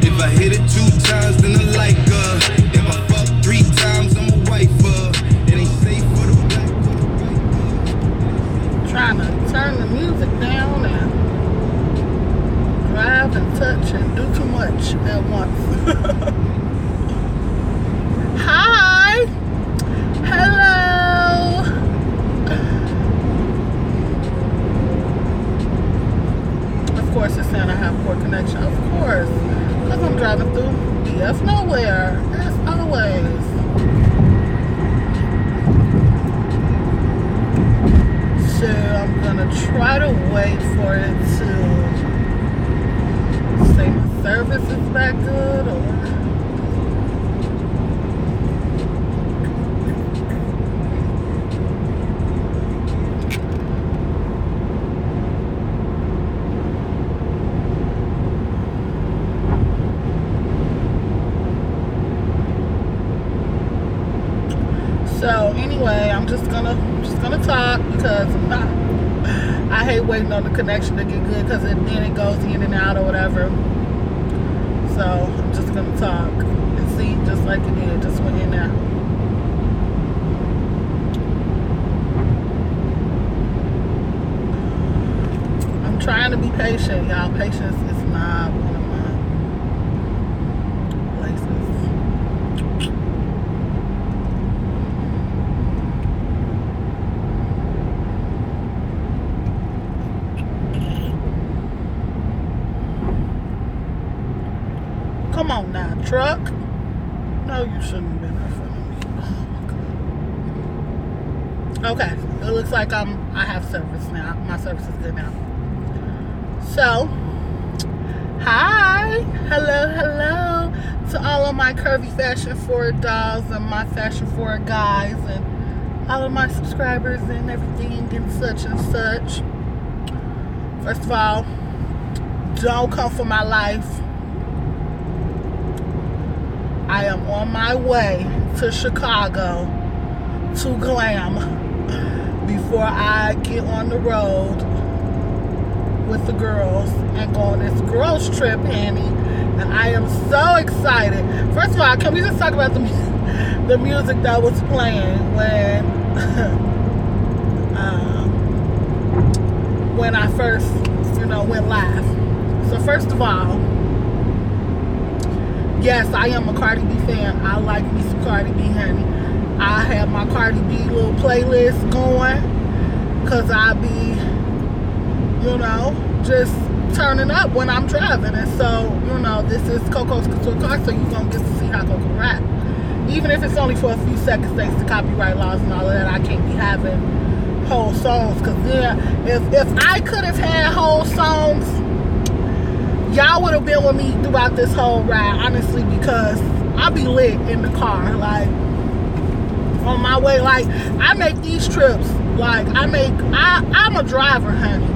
If I hit it 2 times, then I like her. If I fuck 3 times, I'm a wifer. It ain't safe for the black. Trying to turn the music down and drive and touch and do too much at once. Hi. Hello. Of course it's saying I have poor connection. Of course. Because I'm driving through BF nowhere. As always. So I'm gonna try to wait for it to say my service is back good or so anyway, I'm just gonna talk because I hate waiting on the connection to get good because then it goes in and out or whatever. So I'm just gonna talk and see, just like it did, just went in there. I'm trying to be patient, y'all. Patience is not one of my places. Come on now, truck. No, you shouldn't have been in front of me. Okay, it looks like I have service now. My service is good now. So, hi, hello to all of my curvy fashion forward dolls and my fashion forward guys and all of my subscribers and everything and such and such. First of all, don't come for my life. I am on my way to Chicago to glam before I get on the road with the girls and go on this girls trip, Annie. And I am so excited. First of all, can we just talk about the music that was playing when I first, went live? So first of all, yes, I am a Cardi B fan. I like me some Cardi B, honey. I have my Cardi B little playlist going because I be, just turning up when I'm driving. And so, this is Kokos Kouture car, so you're going to get to see how KoKo rap. Even if it's only for a few seconds thanks to copyright laws and all of that, I can't be having whole songs. Because then, if I could have had whole songs, y'all would have been with me throughout this whole ride, honestly, because I be lit in the car, like, on my way. Like, I make these trips, like, I'm a driver, honey,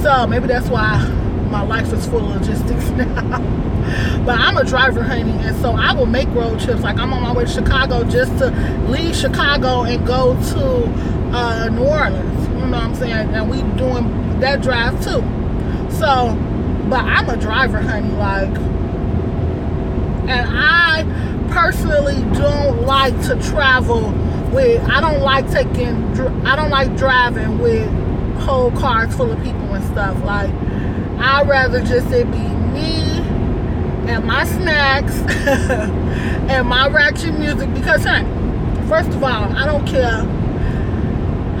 so maybe that's why my life is full of logistics now, but I'm a driver, honey, and so I will make road trips. Like, I'm on my way to Chicago just to leave Chicago and go to New Orleans, you know what I'm saying, and we doing that drive, too, so. But I'm a driver, honey, like, and I personally don't like to travel with, I don't like driving with whole cars full of people and stuff. Like, I'd rather just it be me and my snacks and my ratchet music because, honey, first of all, I don't care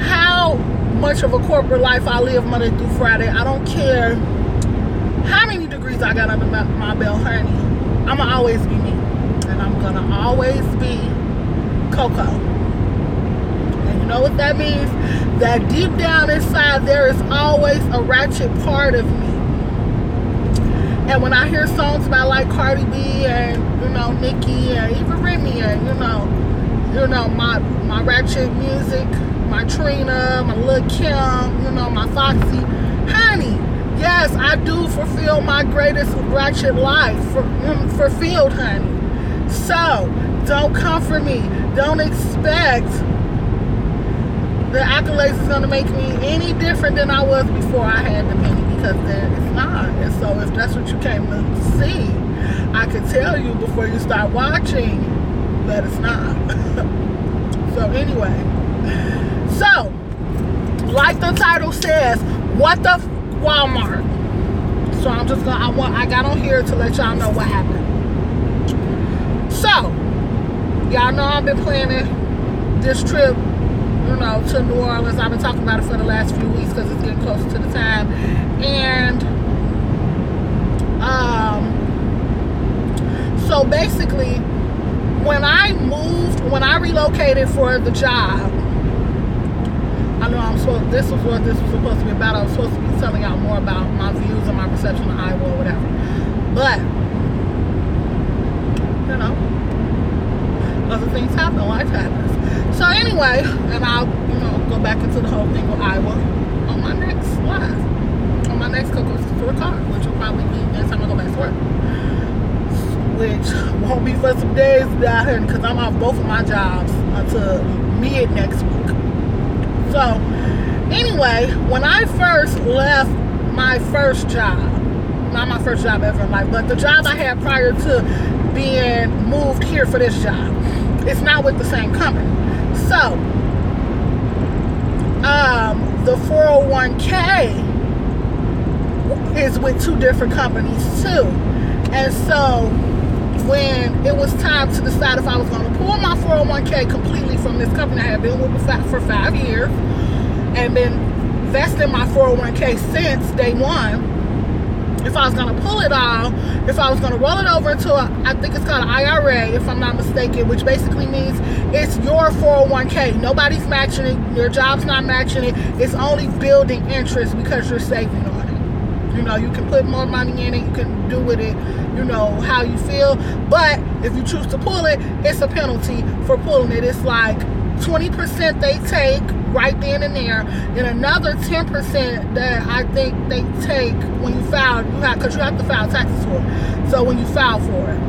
how much of a corporate life I live Monday through Friday. I don't care how many degrees I got under my belt, honey. I'ma always be me. And I'm gonna always be KoKo. And you know what that means? That deep down inside there is always a ratchet part of me. And when I hear songs about like Cardi B and Nicki and even Remy and my ratchet music, my Trina, my Lil' Kim, my Foxy, honey. Yes, I do fulfill my greatest ratchet life, fulfilled, honey. So, don't come for me. Don't expect the accolades is going to make me any different than I was before I had the penny. because then it's not. And so if that's what you came to see, I could tell you before you start watching that it's not. So anyway, so like the title says, what the Walmart. So I'm just gonna, I got on here to let y'all know what happened. So y'all know I've been planning this trip, you know, to New Orleans. I've been talking about it for the last few weeks because it's getting closer to the time. And so basically, when I relocated for the job, I know this was what this was supposed to be about. I was supposed to be telling y'all more about my views and my perception of Iowa or whatever. But, you know, other things happen, life happens. So anyway, and I'll, you know, go back into the whole thing with Iowa on my next live, on my next Kokos Kouture card, which will probably be next time I go back to work. Which won't be for some days down here because I'm off both of my jobs until mid next week. So anyway, when I first left my first job, not my first job ever in life, but the job I had prior to being moved here for this job, it's not with the same company. So the 401k is with two different companies too. And so when it was time to decide if I was going to pull my 401k completely from this company I had been with for 5 years and been investing my 401k since day one, if I was going to pull it all, if I was going to roll it over into I think it's called an IRA, if I'm not mistaken, which basically means it's your 401k. Nobody's matching it. Your job's not matching it. It's only building interest because you're saving on it. You know, you can put more money in it. You can do with it, you know, how you feel. But if you choose to pull it, it's a penalty for pulling it. It's like 20% they take right then and there, and another 10% that I think they take when you file, because you have to file taxes for it. So when you file for it,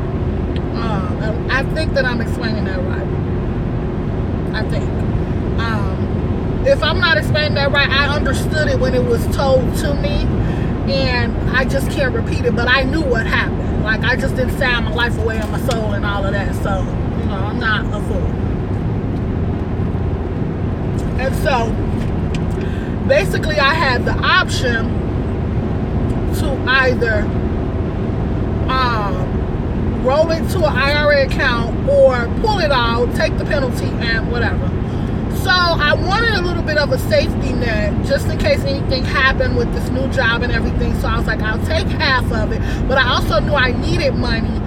I think that I'm explaining that right. I think. If I'm not explaining that right, I understood it when it was told to me, and I just can't repeat it. But I knew what happened. Like, I just didn't sign my life away and my soul and all of that. So, you know, I'm not a fool. And so, basically, I had the option to either roll it to an IRA account or pull it all, take the penalty, and whatever. So, I wanted a little bit of a safety net just in case anything happened with this new job and everything. So, I was like, I'll take half of it. But I also knew I needed money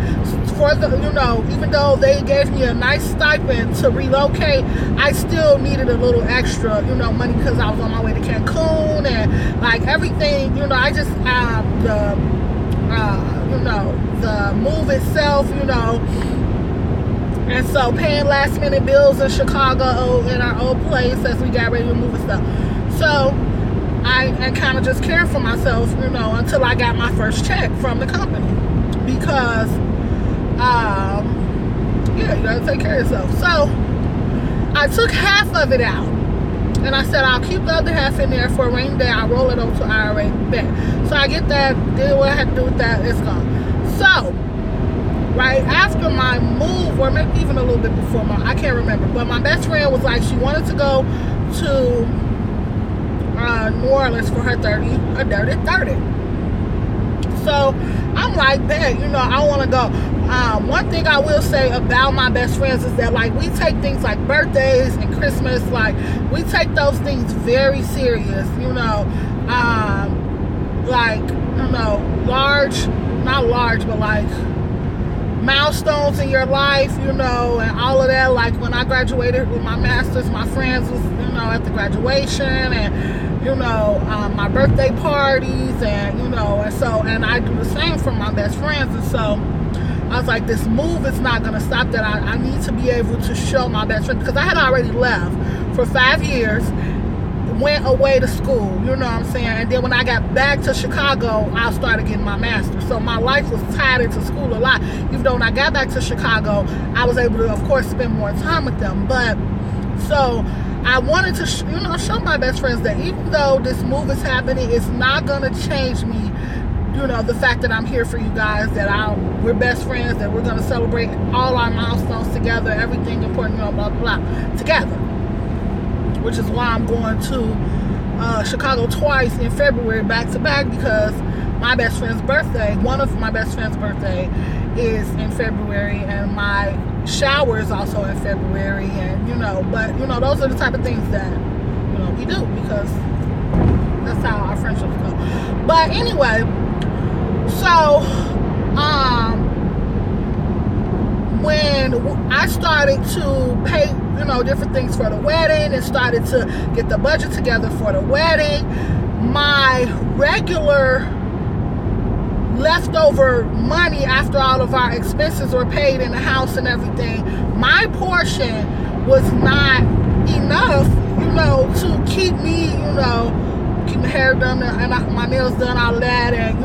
for the, you know, even though they gave me a nice stipend to relocate, I still needed a little extra, you know, money because I was on my way to Cancun and like everything, you know, I just, you know, the move itself, you know, and so paying last minute bills in Chicago in our old place as we got ready to move and stuff. So I kind of just cared for myself, you know, until I got my first check from the company because yeah, you gotta take care of yourself. So I took half of it out and I said I'll keep the other half in there for a rainy day. I'll roll it over to IRA back. So I get that, did what I had to do with that, it's gone. So right after my move, or maybe even a little bit before I can't remember, but my best friend was like, she wanted to go to New Orleans for her dirty 30. So I'm like, bet, you know, I want to go. One thing I will say about my best friends is that, like, we take things like birthdays and Christmas, like, we take those things very serious, you know, like, you know, not large, but like milestones in your life, you know, and all of that. Like when I graduated with my master's, my friends was, you know, at the graduation, and you know, my birthday parties, and you know, and so, and I do the same for my best friends. And so I was like, this move is not going to stop that. I need to be able to show my best friend, because I had already left for 5 years, went away to school, you know what I'm saying? And then when I got back to Chicago, I started getting my master's. So my life was tied into school a lot. Even though when I got back to Chicago, I was able to, of course, spend more time with them. But so I wanted to, show my best friends that even though this move is happening, it's not going to change me. The fact that I'm here for you guys, that we're best friends, that we're going to celebrate all our milestones together, everything important, blah, blah, blah, together. Which is why I'm going to Chicago twice in February, back to back, because my best friend's birthday, one of my best friend's birthday is in February, and my shower is also in February, and but those are the type of things that we do, because that's how our friendships go. But anyway, so when I started to pay different things for the wedding and started to get the budget together for the wedding, my regular leftover money after all of our expenses were paid in the house and everything, my portion was not enough, to keep me, keep my hair done and my nails done, all of that, and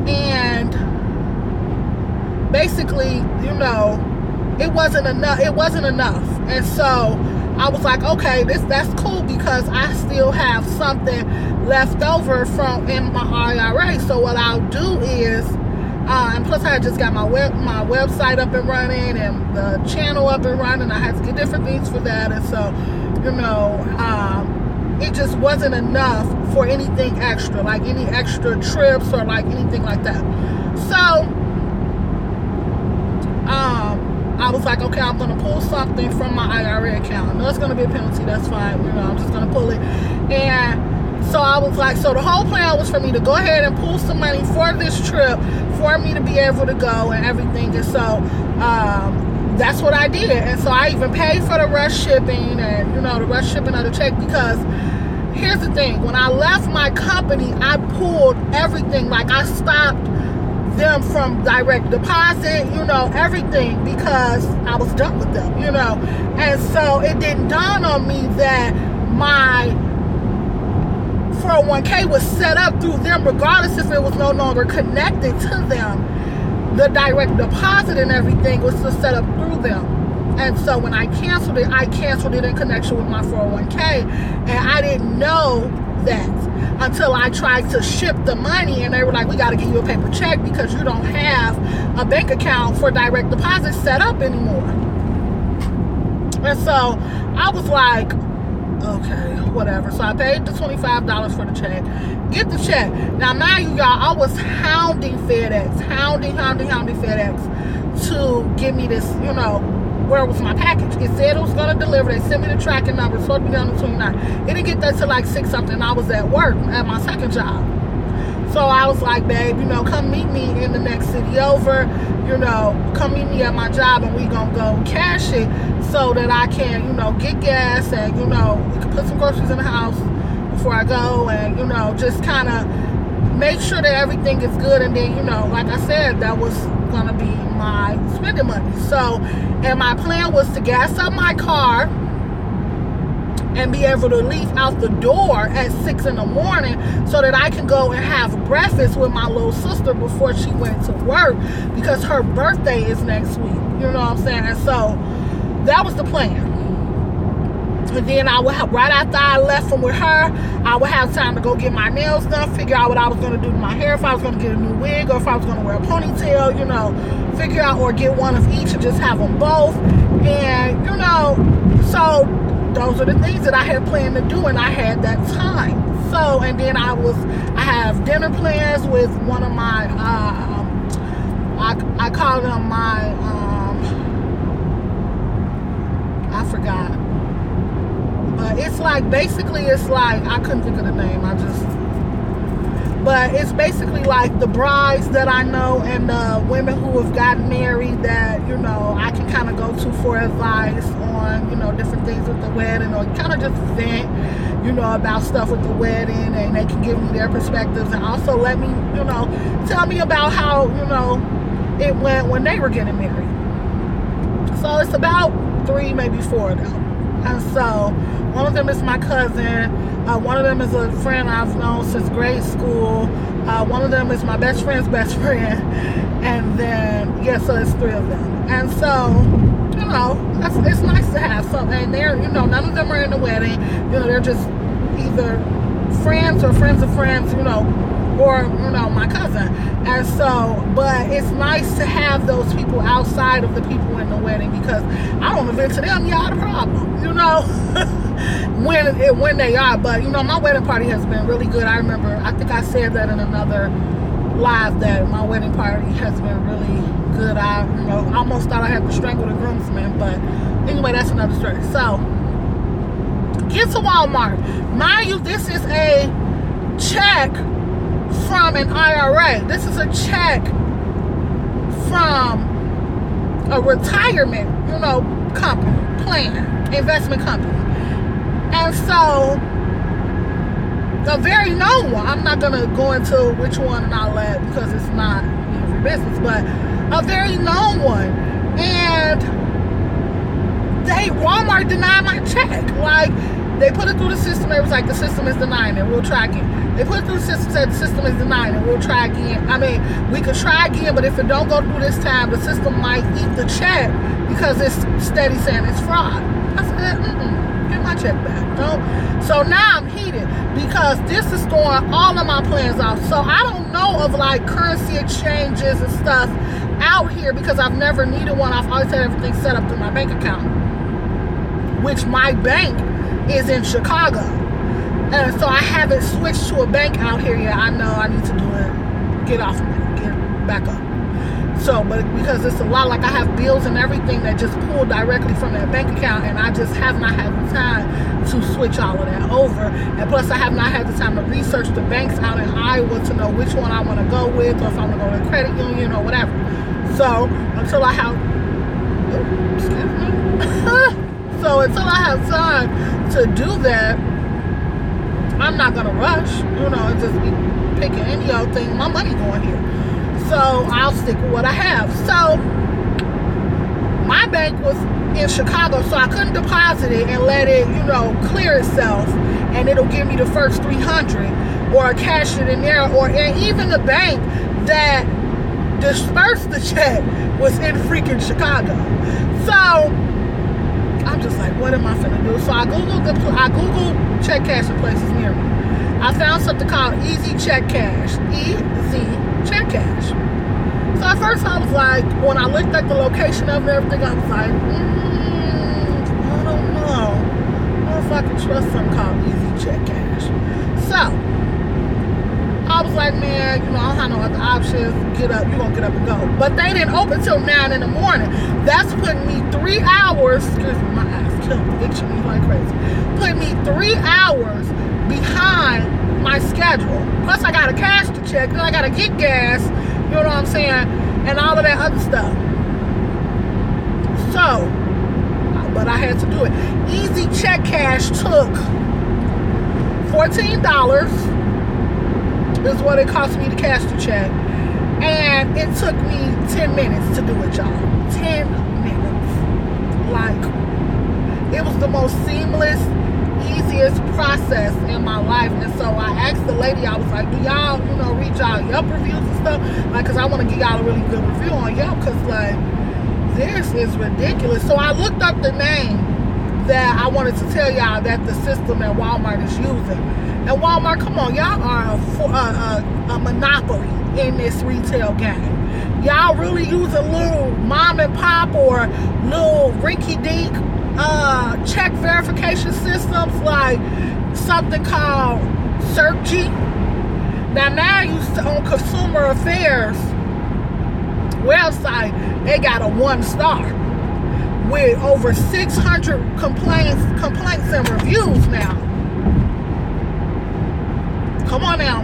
and basically, it wasn't enough. And so I was like, okay, that's cool, because I still have something left over in my IRA. So what I'll do is, and plus I just got my website up and running, and the channel up and running. I had to get different things for that, and so it just wasn't enough for anything extra, like any extra trips or like anything like that. So I was like, okay, I'm going to pull something from my IRA account. I know it's going to be a penalty. That's fine. I'm just going to pull it. And so I was like, so the whole plan was for me to go ahead and pull some money for this trip, for me to be able to go and everything. And so that's what I did. And so I even paid for the rush shipping and, the rush shipping of the check, because here's the thing. When I left my company, I pulled everything. Like, I stopped them from direct deposit, everything, because I was done with them, and so it didn't dawn on me that my 401k was set up through them, regardless if it was no longer connected to them. The direct deposit and everything was still set up through them. And so when I canceled it in connection with my 401k, and I didn't know that until I tried to ship the money, and they were like, we got to give you a paper check because you don't have a bank account for direct deposit set up anymore. And so I was like, okay, whatever. So I paid the $25 for the check. Get the check. Now, mind you, y'all, I was hounding FedEx, hounding FedEx to give me this, where was my package. It said it was going to deliver. They sent me the tracking number. It's supposed to be done on the 29th. It didn't get that till like 6 something. I was at work at my second job. So I was like, babe, come meet me in the next city over. Come meet me at my job, and we going to go cash it so that I can, get gas, and, we can put some groceries in the house before I go, and, just kind of make sure that everything is good. And then, like I said, that was going to be my spending money. So, and my plan was to gas up my car and be able to leave out the door at 6 in the morning so that I can go and have breakfast with my little sister before she went to work, because her birthday is next week. You know what I'm saying? And so that was the plan. And then I would have, right after I left from with her, I would have time to go get my nails done, figure out what I was going to do to my hair, if I was going to get a new wig, or if I was going to wear a ponytail, figure out, or get one of each and just have them both. And, so those are the things that I had planned to do, and I had that time. So, and then I have dinner plans with one of my, I call them my, I forgot. But it's like, basically, it's like, I couldn't think of the name. But it's basically like the brides that I know and the women who have gotten married that, I can kind of go to for advice on, different things with the wedding, or kind of just vent, about stuff with the wedding, and they can give me their perspectives, and also let me, tell me about how, it went when they were getting married. So it's about 3, maybe 4 of them. And so one of them is my cousin. One of them is a friend I've known since grade school. One of them is my best friend's best friend. And then, so it's 3 of them. And so, know, it's nice to have some. And they're, you know, none of them are in the wedding. You know, they're just either friends or friends of friends, you know, or, you know, my cousin. And so, but it's nice to have those people outside of the people in the wedding, because I don't event to them, y'all the problem, you know, when they are. But, you know, my wedding party has been really good. I remember, I think I said that in another live, that my wedding party has been really good. I, you know, almost thought I had to strangle the groomsmen, but anyway, that's another story. So, get to Walmart. Mind you, this is a check from an IRA. This is a check from a retirement, you know, company, plan, investment company. And so, a very known one. I'm not going to go into which one and all that, because it's not, you know, for business, but a very known one. And Walmart denied my check. Like, they put it through the system. It was like, the system is denying it. We'll try again. They put it through the system, said the system is denying it. We'll try again. I mean, we could try again, but if it don't go through this time, the system might eat the check, because it's steady saying it's fraud. I said, get my check back. Don't. So now I'm heated, because this is throwing all of my plans off. So I don't know of like currency exchanges and stuff out here, because I've never needed one. I've always had everything set up through my bank account, which my bank is in Chicago. And so I haven't switched to a bank out here yet. I know I need to do it. Get off of it. Get back up. So, but because it's a lot, like I have bills and everything that just pull directly from that bank account, and I just have not had the time to switch all of that over. And plus, I have not had the time to research the banks out in Iowa to know which one I want to go with, or if I'm going to go to a credit union or whatever. So, until I have... excuse me. So, until I have time to do that, I'm not going to rush, you know, and just be picking any old thing. My money going here. So I'll stick with what I have. So my bank was in Chicago, so I couldn't deposit it and let it, you know, clear itself, and it'll give me the first 300, or cash it in there, or and even the bank that dispersed the check was in freaking Chicago. So I'm just like, what am I finna do? So I Googled check cashing places near me. I found something called Easy Check Cash. Easy Check Cash. So at first I was like, when I looked at the location of it and everything, I was like, I don't know. I don't know if I can trust something called Easy Check Cash. So I was like, man, you know, I don't have no other options. Get up, you're gonna get up and go. But they didn't open till 9 in the morning. That's putting me 3 hours, excuse me, my ass killing me, itching me like crazy. Putting me 3 hours behind my schedule. Plus I gotta cash the check, then I gotta get gas, you know what I'm saying, and all of that other stuff. So, but I had to do it. Easy Check Cash took $14 is what it cost me to cash the check, and it took me 10 minutes to do it, y'all. 10 minutes. Like, it was the most seamless, easiest process in my life. And so I asked the lady, I was like, do y'all, you know, read y'all Yelp reviews and stuff? Like, because I want to give y'all a really good review on Yelp, because, like, this is ridiculous. So I looked up the name that I wanted to tell y'all that the system that Walmart is using. And Walmart, come on, y'all are a monopoly in this retail game. Y'all really using little mom and pop or little rinky-dink check verification systems, like something called Searchy. Now you on Consumer Affairs website, they got a 1-star with over 600 complaints and reviews now. Come on now.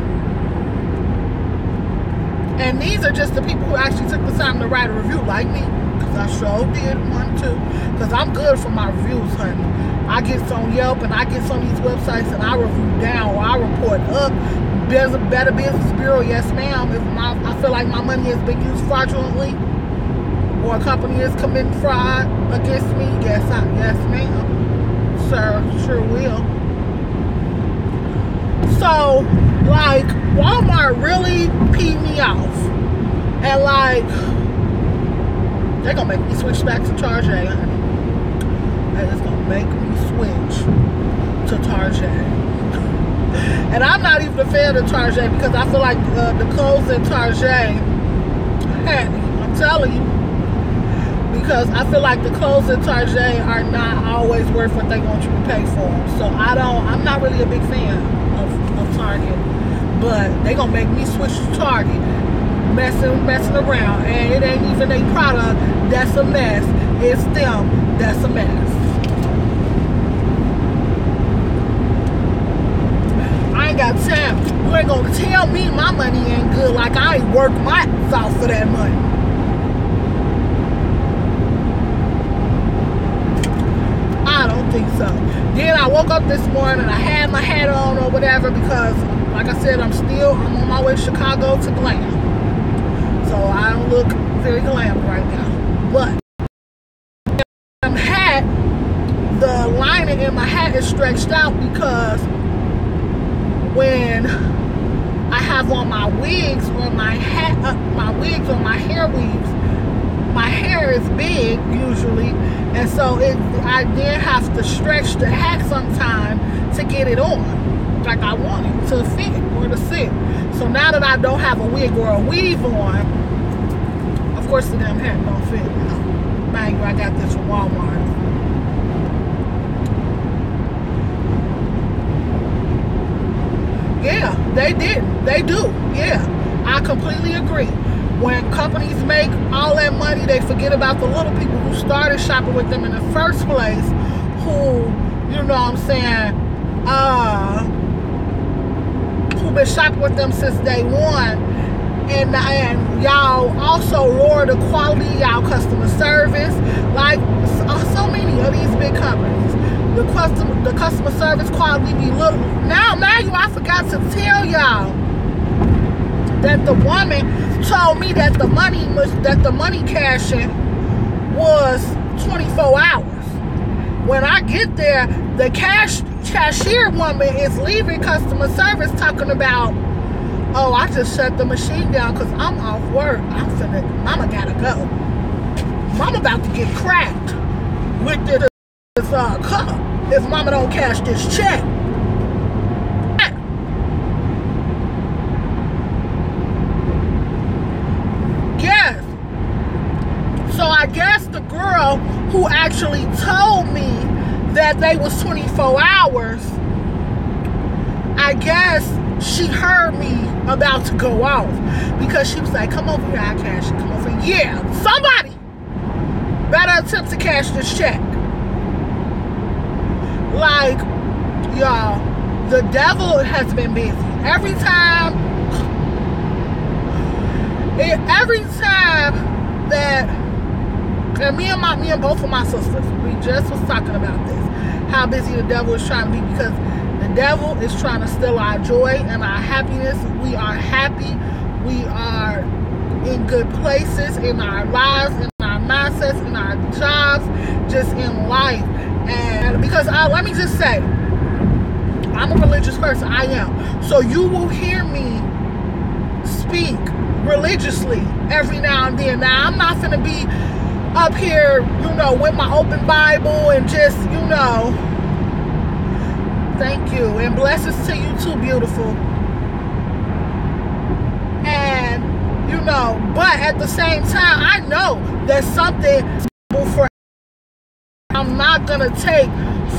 And these are just the people who actually took the time to write a review, like me. Because I sure did one too. Because I'm good for my reviews, honey. I get on Yelp and I get on these websites and I review down or I report up. There's a Better Business Bureau, yes ma'am. If I feel like my money has been used fraudulently, or a company is committing fraud against me, yes ma'am. Sir, sure will. So, like, Walmart really peed me off. And, like, they're gonna make me switch back to Charge A. and it's gonna make me switch to Target. And I'm not even a fan of Target because I feel like the clothes in Target, I'm telling you, because I feel like the clothes in Target are not always worth what they want you to pay for them. So I'm not really a big fan of Target, but they gonna make me switch to Target, messing around, and it ain't even a product that's a mess, it's them that's a mess. I ain't got time. You ain't gonna tell me my money ain't good like I ain't worked my ass off for that money. I don't think so. Then I woke up this morning, I had my hat on or whatever because, like I said, I'm on my way to Chicago to glam. So I don't look very glam right now. But the lining in my hat is stretched out because when I have on my wigs or my wigs or my hair weaves, my hair is big usually, and so I then have to stretch the hat sometime to get it on, like I want it to fit or to sit. So now that I don't have a wig or a weave on, of course the damn hat don't fit. Mind you, I got this from Walmart. Yeah, they did. They do. Yeah, I completely agree. When companies make all that money, they forget about the little people who started shopping with them in the first place, who, you know what I'm saying, who been shopping with them since day one. And y'all also lower the quality of y'all customer service. Like so many of these big companies, the customer service quality be little. Now, I forgot to tell y'all that the woman told me that the money cashing was 24 hours. When I get there, the cashier woman is leaving customer service talking about, oh, I just shut the machine down because I'm off work. Mama gotta go. Mama about to get cracked with this cup if mama don't cash this check. Yes. So I guess the girl who actually told me that they was 24 hours, I guess she heard me about to go off because she was like, come over here, I cash it. Come over here. Yeah, somebody better attempt to cash this check. Like, y'all, the devil has been busy. Every time that, and me and both of my sisters, we just was talking about this, how busy the devil is trying to be, because the devil is trying to steal our joy and our happiness. We are happy. We are in good places in our lives, in our mindsets, in our jobs, just in life. And because let me just say, I'm a religious person. I am. So you will hear me speak religiously every now and then. Now, I'm not going to be up here, with my open Bible and just, thank you. And blessings to you too, beautiful. And, but at the same time, I know there's something for. I'm not going to take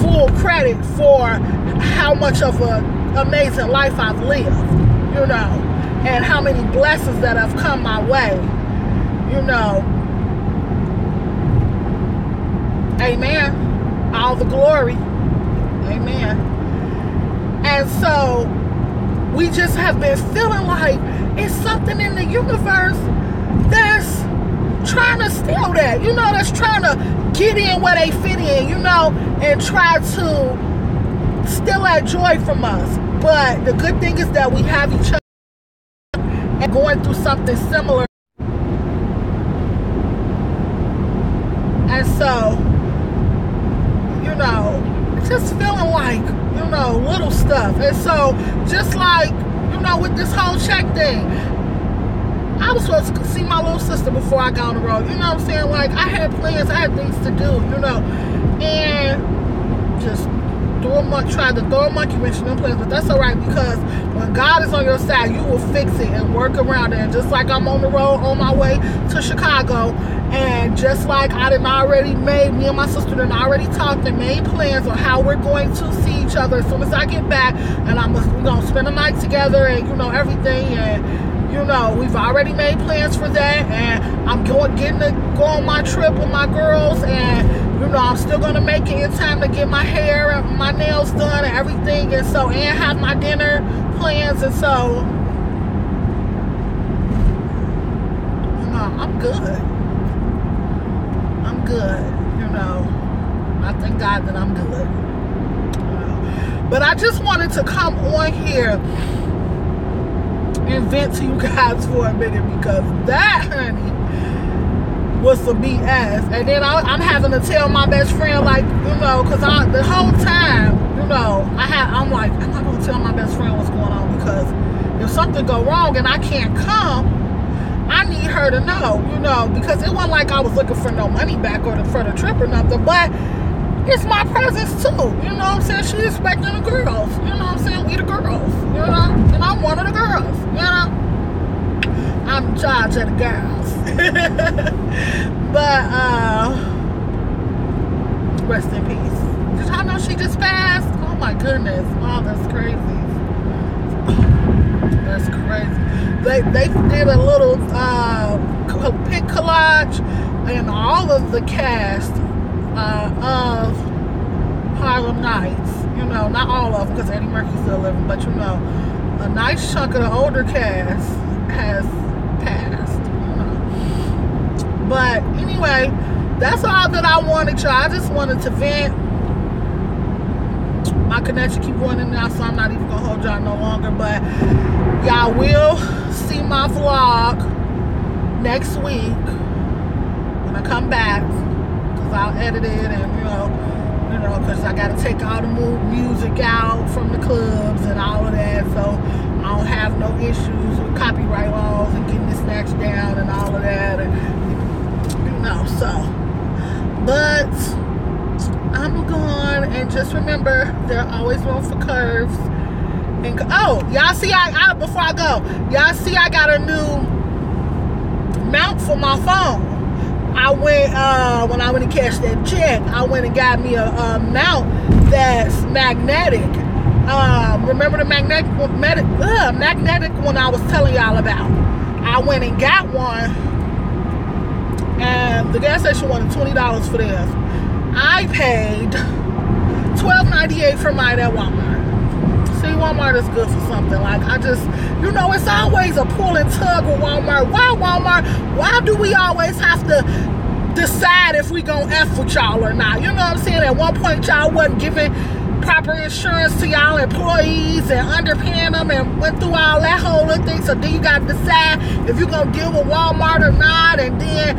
full credit for how much of an amazing life I've lived, and how many blessings that have come my way, Amen. All the glory. Amen. And so we just have been feeling like it's something in the universe that's trying to steal that, that's trying to get in where they fit in, and try to steal that joy from us. But the good thing is that we have each other and going through something similar. And so, just feeling like, little stuff. And so, just like, with this whole check thing, I was supposed to see my little sister before I got on the road. You know what I'm saying? Like, I had plans, I had things to do, and just try to throw a monkey wrench in them plans. But that's all right, because when God is on your side, you will fix it and work around it. And just like I'm on the road on my way to Chicago, and just like me and my sister done already talked and made plans on how we're going to see each other as soon as I get back, and we're gonna spend the night together, and everything, and we've already made plans for that. And I'm go on my trip with my girls, and I'm still gonna make it in time to get my hair and my nails done and everything, and have my dinner plans, and so I'm good. I'm good. I thank God that I'm good. But I just wanted to come on here and vent to you guys for a minute, because that, honey, was some BS. And then I'm having to tell my best friend, because the whole time, I'm like, I'm not gonna tell my best friend what's going on, because if something go wrong and I can't come, I need her to know, because it wasn't like I was looking for no money back for the trip or nothing, but it's my presence too, what I'm saying? She's expecting the girls, what I'm saying? We the girls, and I'm one of the girls, I'm in charge of the girls. But rest in peace. Did y'all know she just passed? Oh my goodness. Oh, that's crazy. That's crazy. They did a little pic collage, and all of the cast of Harlem Nights, not all of them, because Eddie Murphy's still living, but a nice chunk of the older cast has passed. But anyway, that's all that I wanted, y'all. I just wanted to vent. My connection keep going in now, so I'm not even gonna hold y'all no longer, but y'all will see my vlog next week when I come back, because I'll edit it, and because I gotta take all the music out from the clubs and all of that, so I don't have no issues with copyright laws and getting it snatched down and all of that, and but I'm gone, and just remember, there's always room for curves. And y'all see, before I go, y'all see I got a new mount for my phone. I went when I went to cash that check, I went and got me a mount that's magnetic. Remember the magnetic one I was telling y'all about? I went and got one, and the gas station wanted $20 for this. I paid $12.98 for mine at Walmart. See, Walmart is good for something. It's always a pull and tug with Walmart. Why Walmart? Why do we always have to decide if we gonna F with y'all or not? You know what I'm saying? At one point, y'all wasn't giving proper insurance to y'all employees and underpaying them, and went through all that whole little thing. So then you got to decide if you're going to deal with Walmart or not. And then,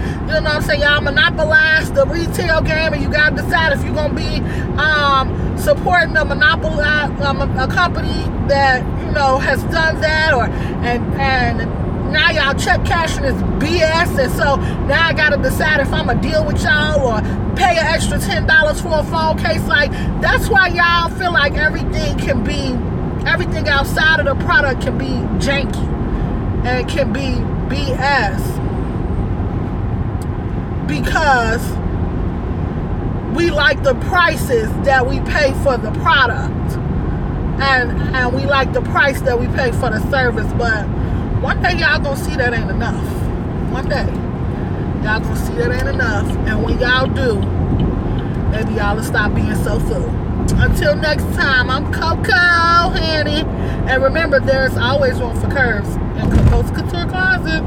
y'all monopolize the retail game, and you got to decide if you're going to be supporting a company that, has done that, and now y'all check cashing is BS, and so now I gotta decide if I'm gonna deal with y'all or pay an extra $10 for a phone case. That's why y'all feel like everything outside of the product can be janky and it can be BS, because we like the prices that we pay for the product, and we like the price that we pay for the service. But one day y'all gonna see that ain't enough. One day y'all gonna see that ain't enough, and when y'all do, maybe y'all will stop being so full. Until next time, I'm KoKo, honey, and remember, there's always room for curves in KoKo's Kouture Closet.